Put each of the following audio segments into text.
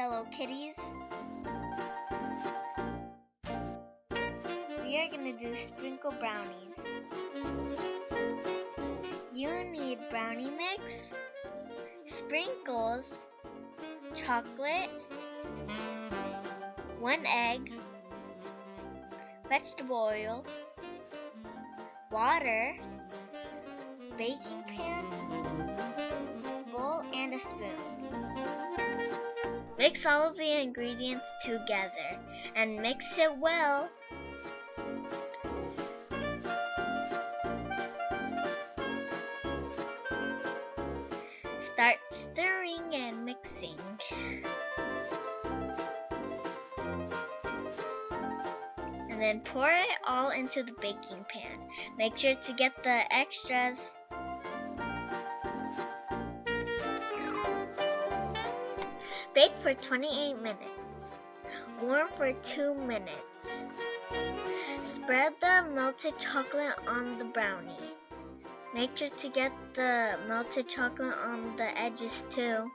fellow kitties. We are going to do sprinkle brownies. You need brownie mix, sprinkles, chocolate, 1 egg, vegetable oil, water, baking pan, bowl, and a spoon. Mix all of the ingredients together and mix it well. Start stirring and mixing. And then pour it all into the baking pan. Make sure to get the extras. Bake for 28 minutes. Warm for 2 minutes. Spread the melted chocolate on the brownie. Make sure to get the melted chocolate on the edges too.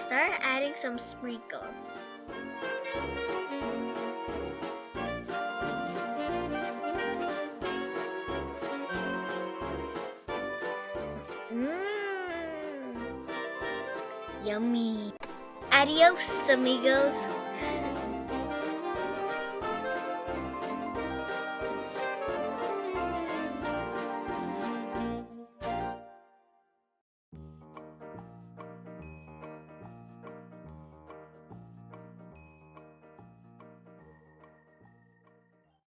Start adding some sprinkles. Yummy. Adios, amigos.